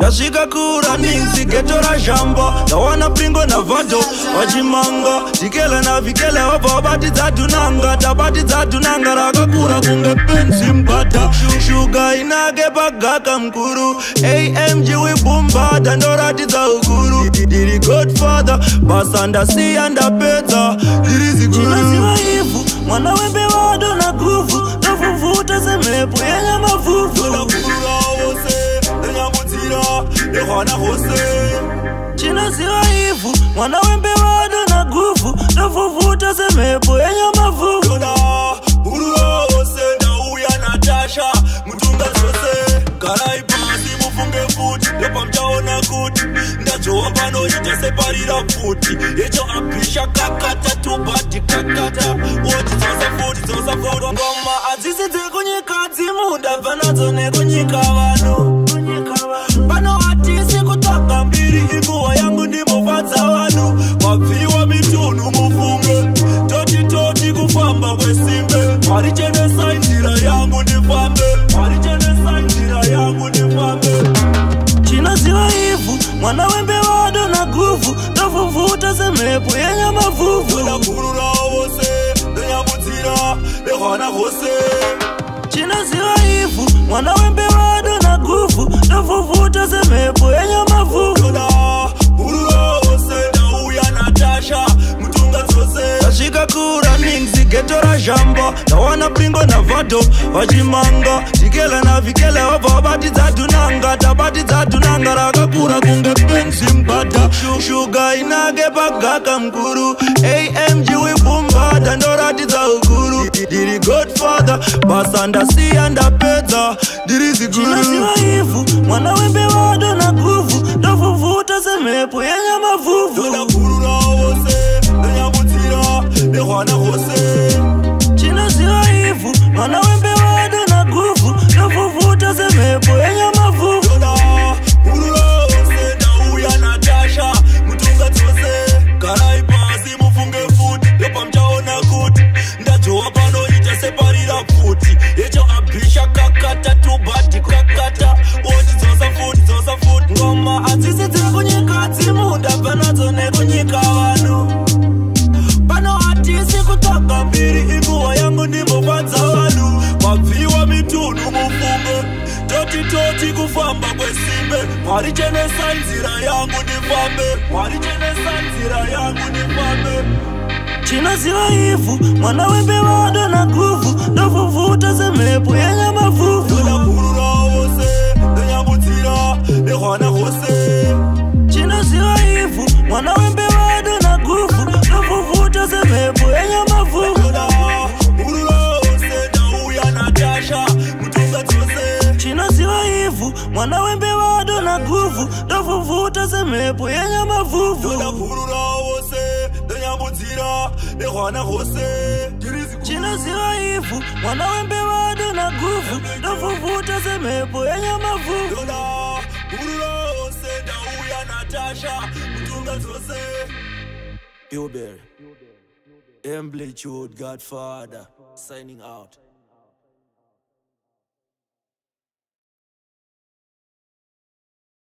Ndasvika kuRunnings geto razhamba ndawana Pringo naVado wachimanga Jikele na Vikele wabva wabatidza tunanga tabatidza tunanga rakakura kunge penzi mbata shuga inake pagaka mkuru AMG wibumbada ndoratidza ukuru diri Godfather basa ndasiya ndapedza diri ziguru chinaziva ivu mwana wembe wado na guvu ndavuvuta semhepo yenyamavuvu ndakurura wose ndanyambudzira ndehwana hose chinaziva ivu mwana wembe wado na guvu ndavuvuta semhepo yenyamavuvu ndakurura wose ndauya Natasha mutunga zvose garai pasi mufunge futi ndopamchaona kuti ndajowa panoita separira futi yecho apisha kakata tubati kakata woti dzosa futi ngoma adzisi dzekunyika dzimu ndabva nadzo nekunyika vanhu pano hatisi kutsvaga mbiri inguva yangu ndimofadza vanhu wabviwa mitunhu mufunge toti kufamba kwesimbe harichenesa nzira yangu ndifambe harichenesa nzira yangu ndifambe chinaziva ivu mwana wembe wado na guvu ndavuvuta semhepo yenyamavuvu ndakurura wose ndanyambudzira ndehwana hose chinaziva ivu mwana wembe wado na guvu ndavuvuta semhepo yenyamavuvu ndakurura wose ndauya Natasha mutunga dzose ndasvika kuRunnings geto razhamba ndawana Pringo naVado wachimanga Jikele na Vikele wabva wabatidza tunanga tabatidza tunanga rakakura kunge penzi mbata shuga inake pagaka mkuru AMG wibumbada ndoratidza ukuru diri Godfather basa ndasiya ndapedza diri ziguru chinaziva ivu mwana wembe wado na guvu ndavuvuta semhepo yenyamavuvu ndakurura wose ndanyambudzira ndehwana hose chinaziva ivu mwana wembe wado na guvu ndavuvuta semhepo yenyamavuvu ndakurura wose ndauya Natasha mutunga dzose garai pasi mufunge futi ndopamchaona kuti ndajowa panoita separira futi yecho abhisha kakata tubati kakata woti dzosa futi ngoma adzisi dzekunyika dzimu ndabva nadzo nekunyika vanhu pano hatisi kutsvaga mbiri inguva yangu ndimofadza vanhu wabviwa mitunhu mufunge toti kufamba kwesimbe harichenesa nzira yangu ndifambe harichenesa nzira yangu ndifambe chinaziva ivu mwana wembe wado na guvu ndavuvuta semhepo yenyamavuvu ndakurura wose ndanyambudzira ndehwana hose chinaziva ivu mwana wembe wado na guvu ndavuvuta semhepo yenyamavuvu ndakurura wose ndauya Natasha mutunga dzose chinaziva ivu mwana wembe wado na guvu ndavuvuta semhepo yenyamavuvu ndakurura wose ndanyambudzira ndehwana hose chinaziva ivu mwana wembe wado na guvu ndavuvuta semhepo yenyamavuvu ndakurura wose ndauya Natasha mutunga dzose Bilberry Amplitude Godfather signing out.